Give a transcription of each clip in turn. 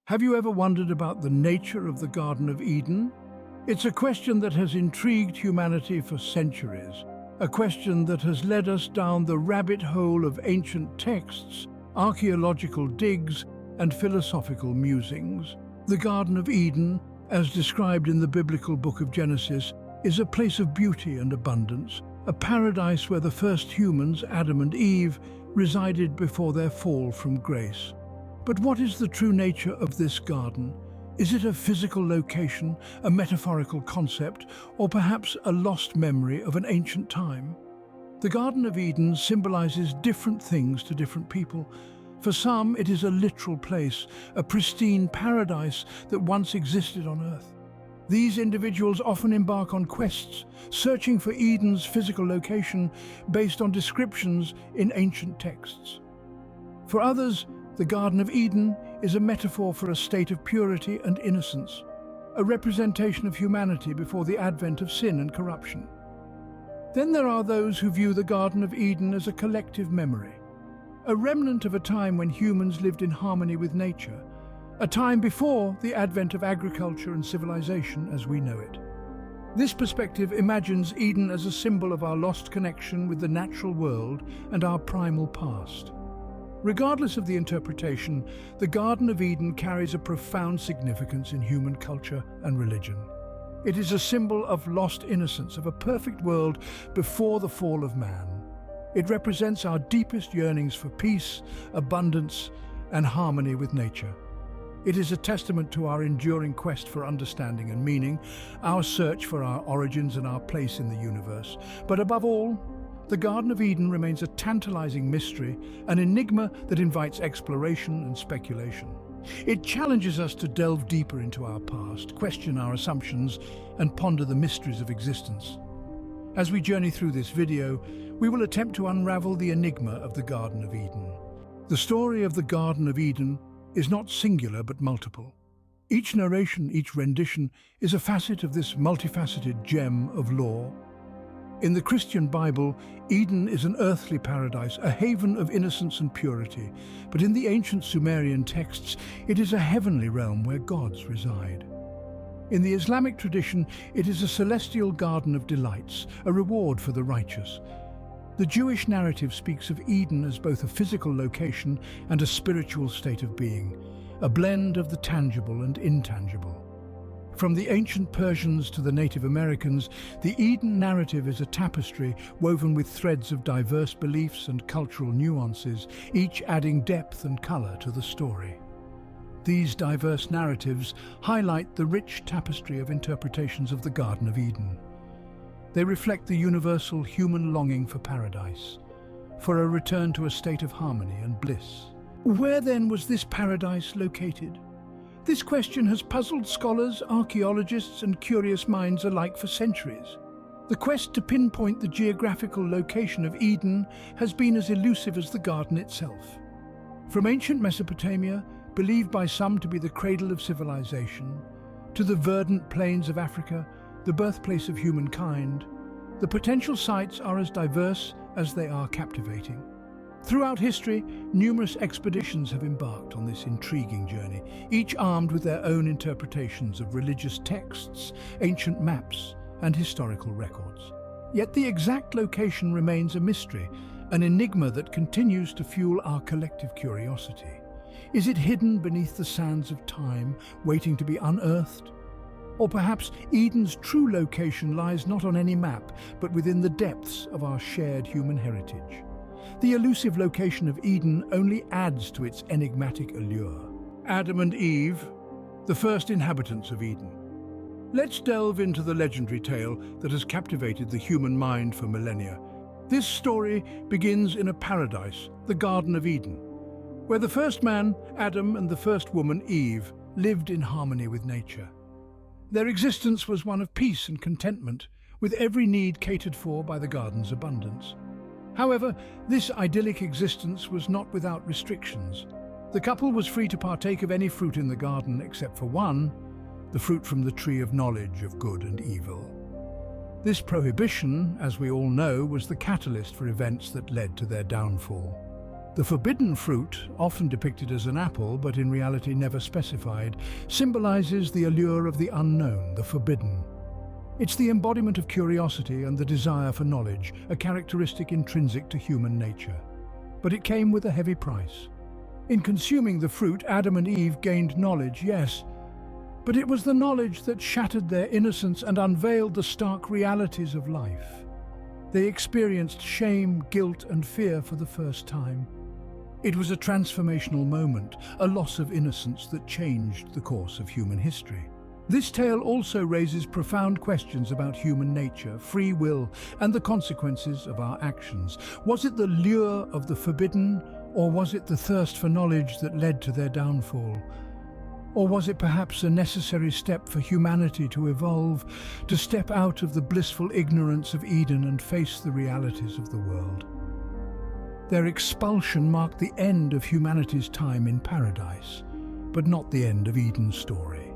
Have you ever wondered about the nature of the Garden of Eden? It's a question that has intrigued humanity for centuries, a question that has led us down the rabbit hole of ancient texts, archaeological digs, and philosophical musings. The Garden of Eden, as described in the biblical book of Genesis, is a place of beauty and abundance, a paradise where the first humans, Adam and Eve, resided before their fall from grace. But what is the true nature of this garden? Is it a physical location, a metaphorical concept, or perhaps a lost memory of an ancient time? The Garden of Eden symbolizes different things to different people. For some, it is a literal place, a pristine paradise that once existed on earth. These individuals often embark on quests, searching for Eden's physical location based on descriptions in ancient texts. For others, the Garden of Eden is a metaphor for a state of purity and innocence, a representation of humanity before the advent of sin and corruption. Then there are those who view the Garden of Eden as a collective memory, a remnant of a time when humans lived in harmony with nature, a time before the advent of agriculture and civilization as we know it. This perspective imagines Eden as a symbol of our lost connection with the natural world and our primal past. Regardless of the interpretation, the Garden of Eden carries a profound significance in human culture and religion. It is a symbol of lost innocence, of a perfect world before the fall of man. It represents our deepest yearnings for peace, abundance, and harmony with nature. It is a testament to our enduring quest for understanding and meaning, our search for our origins and our place in the universe. But above all, the Garden of Eden remains a tantalizing mystery, an enigma that invites exploration and speculation. It challenges us to delve deeper into our past, question our assumptions, and ponder the mysteries of existence. As we journey through this video, we will attempt to unravel the enigma of the Garden of Eden. The story of the Garden of Eden is not singular but multiple. Each narration, each rendition, is a facet of this multifaceted gem of lore. In the Christian Bible, Eden is an earthly paradise, a haven of innocence and purity. But in the ancient Sumerian texts, it is a heavenly realm where gods reside. In the Islamic tradition, it is a celestial garden of delights, a reward for the righteous. The Jewish narrative speaks of Eden as both a physical location and a spiritual state of being, a blend of the tangible and intangible. From the ancient Persians to the Native Americans, the Eden narrative is a tapestry woven with threads of diverse beliefs and cultural nuances, each adding depth and color to the story. These diverse narratives highlight the rich tapestry of interpretations of the Garden of Eden. They reflect the universal human longing for paradise, for a return to a state of harmony and bliss. Where then was this paradise located? This question has puzzled scholars, archaeologists, and curious minds alike for centuries. The quest to pinpoint the geographical location of Eden has been as elusive as the garden itself. From ancient Mesopotamia, believed by some to be the cradle of civilization, to the verdant plains of Africa, the birthplace of humankind, the potential sites are as diverse as they are captivating. Throughout history, numerous expeditions have embarked on this intriguing journey, each armed with their own interpretations of religious texts, ancient maps, and historical records. Yet the exact location remains a mystery, an enigma that continues to fuel our collective curiosity. Is it hidden beneath the sands of time, waiting to be unearthed? Or perhaps Eden's true location lies not on any map, but within the depths of our shared human heritage. The elusive location of Eden only adds to its enigmatic allure. Adam and Eve, the first inhabitants of Eden. Let's delve into the legendary tale that has captivated the human mind for millennia. This story begins in a paradise, the Garden of Eden, where the first man, Adam, and the first woman, Eve, lived in harmony with nature. Their existence was one of peace and contentment, with every need catered for by the garden's abundance. However, this idyllic existence was not without restrictions. The couple was free to partake of any fruit in the garden except for one, the fruit from the tree of knowledge of good and evil. This prohibition, as we all know, was the catalyst for events that led to their downfall. The forbidden fruit, often depicted as an apple but in reality never specified, symbolizes the allure of the unknown, the forbidden. It's the embodiment of curiosity and the desire for knowledge, a characteristic intrinsic to human nature. But it came with a heavy price. In consuming the fruit, Adam and Eve gained knowledge, yes, but it was the knowledge that shattered their innocence and unveiled the stark realities of life. They experienced shame, guilt, and fear for the first time. It was a transformational moment, a loss of innocence that changed the course of human history. This tale also raises profound questions about human nature, free will, and the consequences of our actions. Was it the lure of the forbidden, or was it the thirst for knowledge that led to their downfall? Or was it perhaps a necessary step for humanity to evolve, to step out of the blissful ignorance of Eden and face the realities of the world? Their expulsion marked the end of humanity's time in paradise, but not the end of Eden's story.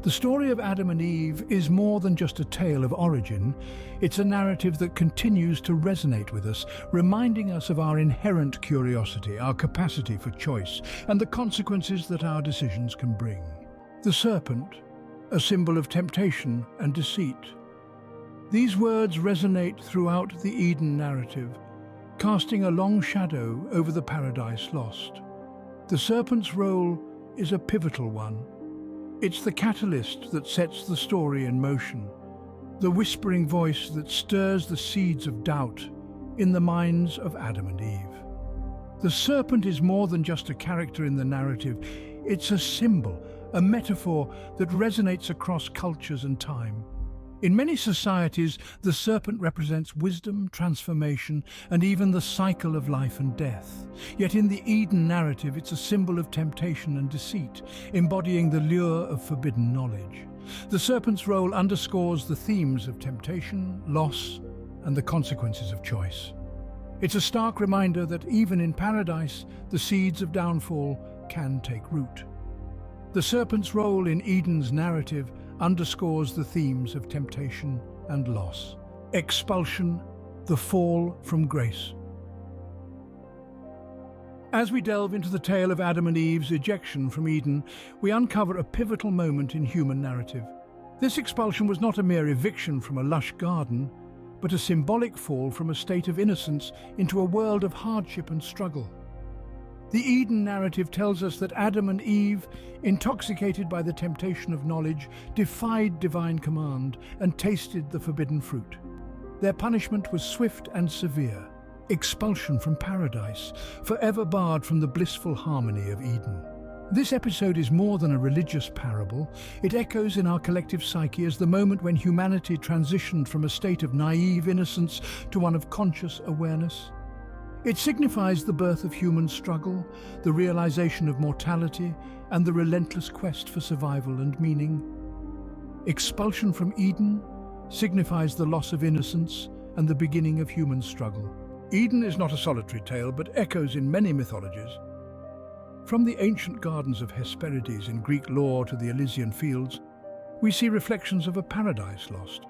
The story of Adam and Eve is more than just a tale of origin. It's a narrative that continues to resonate with us, reminding us of our inherent curiosity, our capacity for choice, and the consequences that our decisions can bring. The serpent, a symbol of temptation and deceit. These words resonate throughout the Eden narrative, casting a long shadow over the paradise lost. The serpent's role is a pivotal one. It's the catalyst that sets the story in motion, the whispering voice that stirs the seeds of doubt in the minds of Adam and Eve. The serpent is more than just a character in the narrative. It's a symbol, a metaphor that resonates across cultures and time. In many societies, the serpent represents wisdom, transformation, and even the cycle of life and death. Yet in the Eden narrative, it's a symbol of temptation and deceit, embodying the lure of forbidden knowledge. The serpent's role underscores the themes of temptation, loss, and the consequences of choice. It's a stark reminder that even in paradise, the seeds of downfall can take root. The serpent's role in Eden's narrative underscores the themes of temptation and loss, expulsion, the fall from grace. As we delve into the tale of Adam and Eve's ejection from Eden, we uncover a pivotal moment in human narrative. This expulsion was not a mere eviction from a lush garden, but a symbolic fall from a state of innocence into a world of hardship and struggle. The Eden narrative tells us that Adam and Eve, intoxicated by the temptation of knowledge, defied divine command and tasted the forbidden fruit. Their punishment was swift and severe, expulsion from paradise, forever barred from the blissful harmony of Eden. This episode is more than a religious parable. It echoes in our collective psyche as the moment when humanity transitioned from a state of naive innocence to one of conscious awareness. It signifies the birth of human struggle, the realization of mortality, and the relentless quest for survival and meaning. Expulsion from Eden signifies the loss of innocence and the beginning of human struggle. Eden is not a solitary tale, but echoes in many mythologies. From the ancient gardens of Hesperides in Greek lore to the Elysian fields, we see reflections of a paradise lost.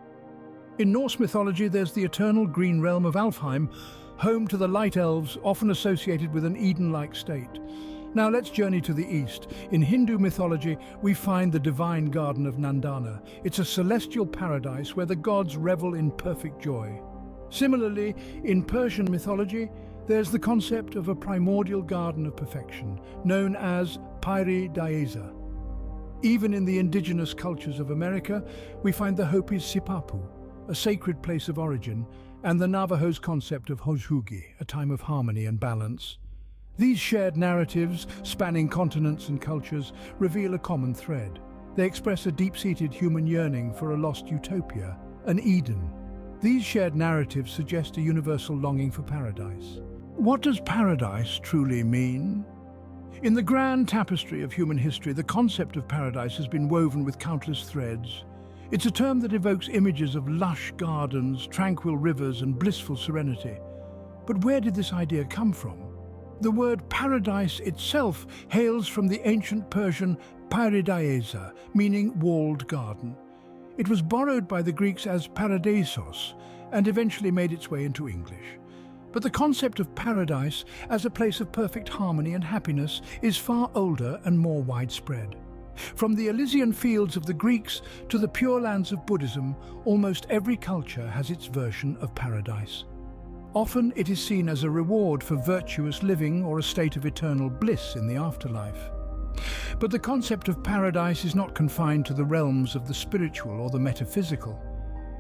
In Norse mythology, there's the eternal green realm of Alfheim, home to the light elves, often associated with an Eden-like state. Now let's journey to the east. In Hindu mythology, we find the divine garden of Nandana. It's a celestial paradise where the gods revel in perfect joy. Similarly, in Persian mythology, there's the concept of a primordial garden of perfection, known as Piri Dayeza. Even in the indigenous cultures of America, we find the Hopi's Sipapu, a sacred place of origin, and the Navajo's concept of Hojhugi, a time of harmony and balance. These shared narratives, spanning continents and cultures, reveal a common thread. They express a deep-seated human yearning for a lost utopia, an Eden. These shared narratives suggest a universal longing for paradise. What does paradise truly mean? In the grand tapestry of human history, the concept of paradise has been woven with countless threads. It's a term that evokes images of lush gardens, tranquil rivers, and blissful serenity. But where did this idea come from? The word paradise itself hails from the ancient Persian Paradaiza, meaning walled garden. It was borrowed by the Greeks as paradisos and eventually made its way into English. But the concept of paradise as a place of perfect harmony and happiness is far older and more widespread. From the Elysian fields of the Greeks to the Pure Lands of Buddhism, almost every culture has its version of paradise. Often it is seen as a reward for virtuous living or a state of eternal bliss in the afterlife. But the concept of paradise is not confined to the realms of the spiritual or the metaphysical.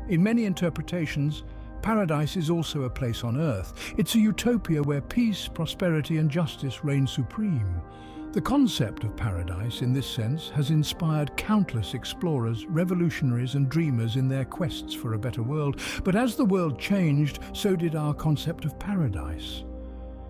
In many interpretations, paradise is also a place on earth. It's a utopia where peace, prosperity and justice reign supreme. The concept of paradise, in this sense, has inspired countless explorers, revolutionaries and dreamers in their quests for a better world. But as the world changed, so did our concept of paradise.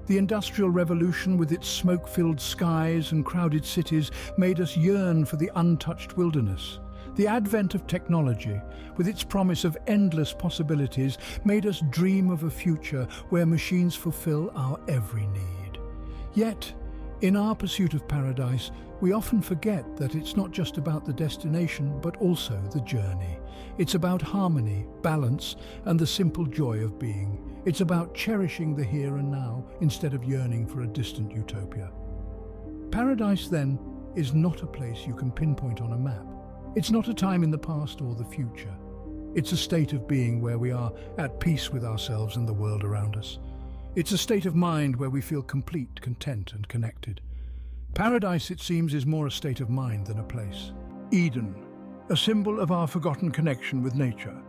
The Industrial Revolution, with its smoke-filled skies and crowded cities, made us yearn for the untouched wilderness. The advent of technology, with its promise of endless possibilities, made us dream of a future where machines fulfill our every need. Yet, in our pursuit of paradise, we often forget that it's not just about the destination, but also the journey. It's about harmony, balance, and the simple joy of being. It's about cherishing the here and now instead of yearning for a distant utopia. Paradise, then, is not a place you can pinpoint on a map. It's not a time in the past or the future. It's a state of being where we are at peace with ourselves and the world around us. It's a state of mind where we feel complete, content and connected. Paradise, it seems, is more a state of mind than a place. Eden, a symbol of our forgotten connection with nature.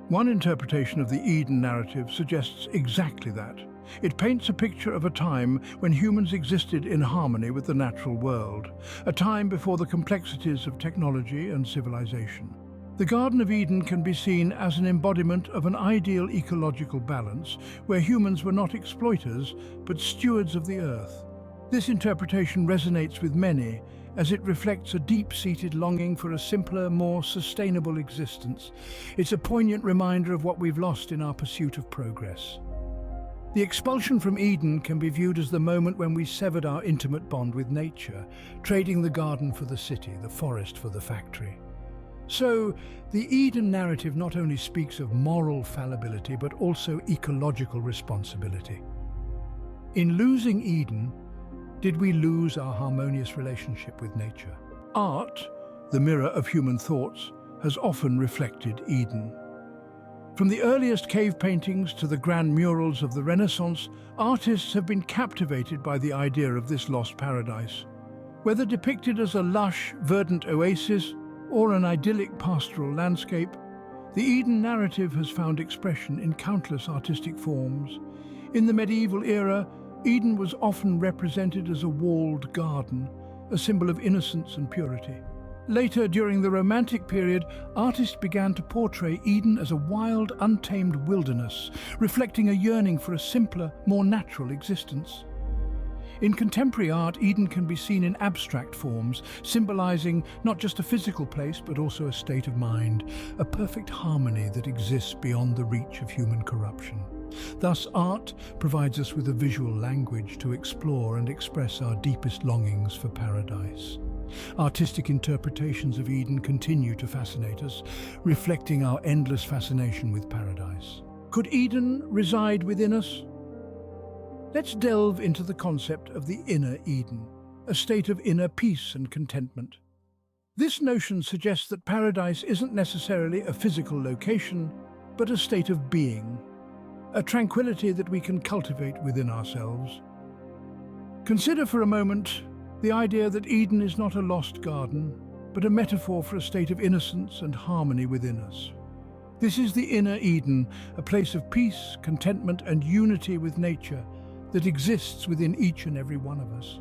One interpretation of the Eden narrative suggests exactly that. It paints a picture of a time when humans existed in harmony with the natural world, a time before the complexities of technology and civilization. The Garden of Eden can be seen as an embodiment of an ideal ecological balance where humans were not exploiters but stewards of the earth. This interpretation resonates with many as it reflects a deep-seated longing for a simpler, more sustainable existence. It's a poignant reminder of what we've lost in our pursuit of progress. The expulsion from Eden can be viewed as the moment when we severed our intimate bond with nature, trading the garden for the city, the forest for the factory. So, the Eden narrative not only speaks of moral fallibility but also ecological responsibility. In losing Eden, did we lose our harmonious relationship with nature? Art, the mirror of human thoughts, has often reflected Eden. From the earliest cave paintings to the grand murals of the Renaissance, artists have been captivated by the idea of this lost paradise. Whether depicted as a lush, verdant oasis or an idyllic pastoral landscape, the Eden narrative has found expression in countless artistic forms. In the medieval era, Eden was often represented as a walled garden, a symbol of innocence and purity. Later, during the Romantic period, artists began to portray Eden as a wild, untamed wilderness, reflecting a yearning for a simpler, more natural existence. In contemporary art, Eden can be seen in abstract forms, symbolizing not just a physical place, but also a state of mind, a perfect harmony that exists beyond the reach of human corruption. Thus, art provides us with a visual language to explore and express our deepest longings for paradise. Artistic interpretations of Eden continue to fascinate us, reflecting our endless fascination with paradise. Could Eden reside within us? Let's delve into the concept of the inner Eden, a state of inner peace and contentment. This notion suggests that paradise isn't necessarily a physical location, but a state of being, a tranquility that we can cultivate within ourselves. Consider for a moment the idea that Eden is not a lost garden, but a metaphor for a state of innocence and harmony within us. This is the inner Eden, a place of peace, contentment, and unity with nature that exists within each and every one of us.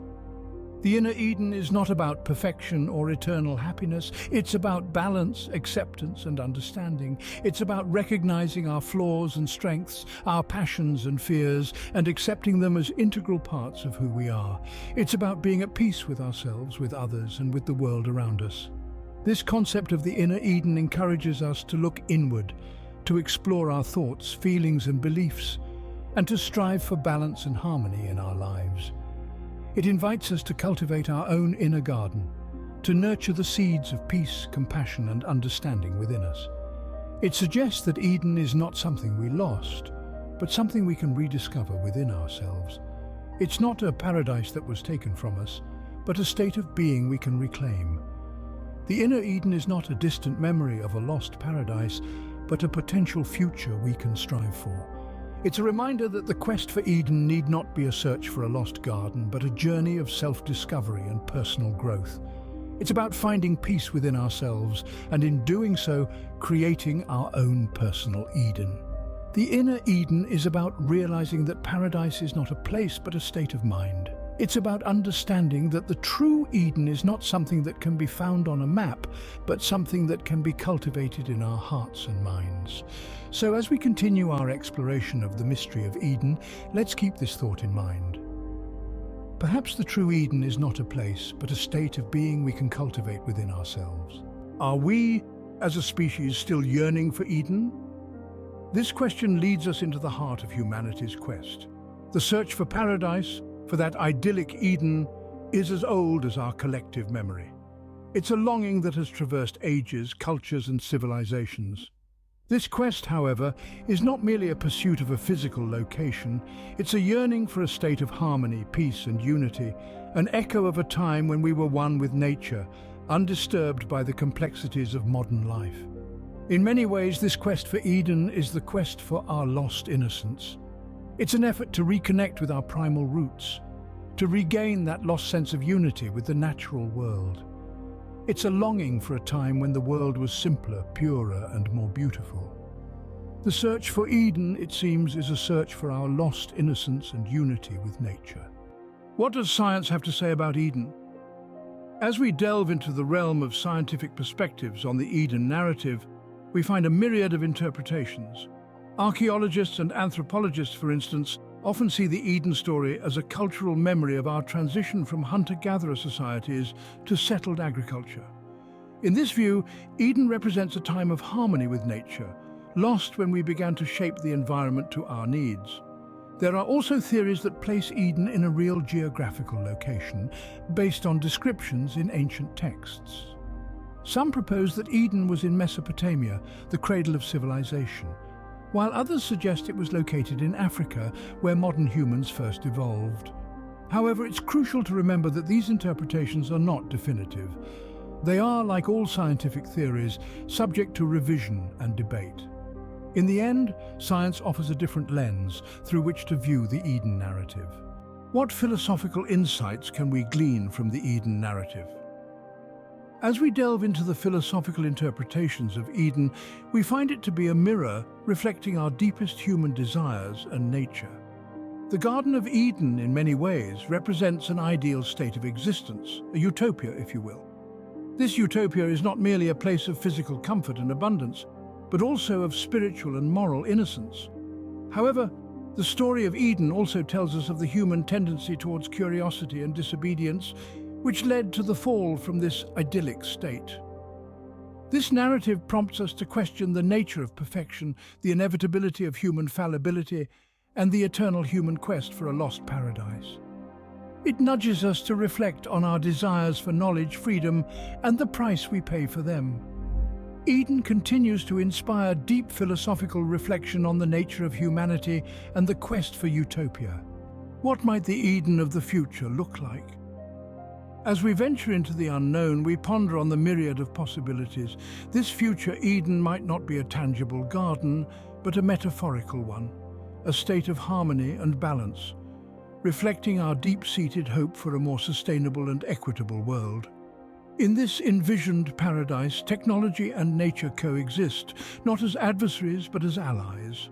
The inner Eden is not about perfection or eternal happiness. It's about balance, acceptance, and understanding. It's about recognizing our flaws and strengths, our passions and fears, and accepting them as integral parts of who we are. It's about being at peace with ourselves, with others, and with the world around us. This concept of the inner Eden encourages us to look inward, to explore our thoughts, feelings, and beliefs, and to strive for balance and harmony in our lives. It invites us to cultivate our own inner garden, to nurture the seeds of peace, compassion, and understanding within us. It suggests that Eden is not something we lost, but but something we can rediscover within ourselves. It's not a paradise that was taken from us, but a state of being we can reclaim. The inner Eden is not a distant memory of a lost paradise, but a potential future we can strive for. It's a reminder that the quest for Eden need not be a search for a lost garden, but a journey of self-discovery and personal growth. It's about finding peace within ourselves, and in doing so, creating our own personal Eden. The inner Eden is about realizing that paradise is not a place, but a state of mind. It's about understanding that the true Eden is not something that can be found on a map, but something that can be cultivated in our hearts and minds. So as we continue our exploration of the mystery of Eden, let's keep this thought in mind. Perhaps the true Eden is not a place, but a state of being we can cultivate within ourselves. Are we, as a species, still yearning for Eden? This question leads us into the heart of humanity's quest. The search for paradise, for that idyllic Eden, is as old as our collective memory. It's a longing that has traversed ages, cultures, and civilizations. This quest, however, is not merely a pursuit of a physical location. It's a yearning for a state of harmony, peace, and unity, an echo of a time when we were one with nature, undisturbed by the complexities of modern life. In many ways, this quest for Eden is the quest for our lost innocence. It's an effort to reconnect with our primal roots, to regain that lost sense of unity with the natural world. It's a longing for a time when the world was simpler, purer, and more beautiful. The search for Eden, it seems, is a search for our lost innocence and unity with nature. What does science have to say about Eden? As we delve into the realm of scientific perspectives on the Eden narrative, we find a myriad of interpretations. Archaeologists and anthropologists, for instance, often see the Eden story as a cultural memory of our transition from hunter-gatherer societies to settled agriculture. In this view, Eden represents a time of harmony with nature, lost when we began to shape the environment to our needs. There are also theories that place Eden in a real geographical location, based on descriptions in ancient texts. Some propose that Eden was in Mesopotamia, the cradle of civilization, while others suggest it was located in Africa, where modern humans first evolved. However, it's crucial to remember that these interpretations are not definitive. They are, like all scientific theories, subject to revision and debate. In the end, science offers a different lens through which to view the Eden narrative. What philosophical insights can we glean from the Eden narrative? As we delve into the philosophical interpretations of Eden, we find it to be a mirror reflecting our deepest human desires and nature. The Garden of Eden, in many ways, represents an ideal state of existence, a utopia, if you will. This utopia is not merely a place of physical comfort and abundance, but also of spiritual and moral innocence. However, the story of Eden also tells us of the human tendency towards curiosity and disobedience, which led to the fall from this idyllic state. This narrative prompts us to question the nature of perfection, the inevitability of human fallibility, and the eternal human quest for a lost paradise. It nudges us to reflect on our desires for knowledge, freedom, and the price we pay for them. Eden continues to inspire deep philosophical reflection on the nature of humanity and the quest for utopia. What might the Eden of the future look like? As we venture into the unknown, we ponder on the myriad of possibilities. This future Eden might not be a tangible garden, but a metaphorical one, a state of harmony and balance, reflecting our deep-seated hope for a more sustainable and equitable world. In this envisioned paradise, technology and nature coexist, not as adversaries but as allies.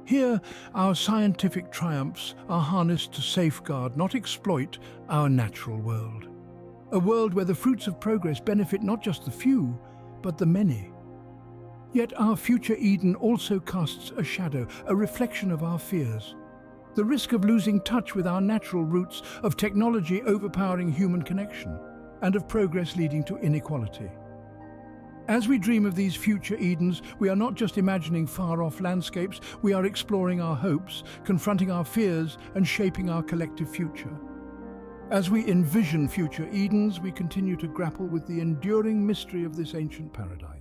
Here, our scientific triumphs are harnessed to safeguard, not exploit, our natural world. A world where the fruits of progress benefit not just the few, but the many. Yet our future Eden also casts a shadow, a reflection of our fears. The risk of losing touch with our natural roots, of technology overpowering human connection, and of progress leading to inequality. As we dream of these future Edens, we are not just imagining far-off landscapes, we are exploring our hopes, confronting our fears, and shaping our collective future. As we envision future Edens, we continue to grapple with the enduring mystery of this ancient paradise.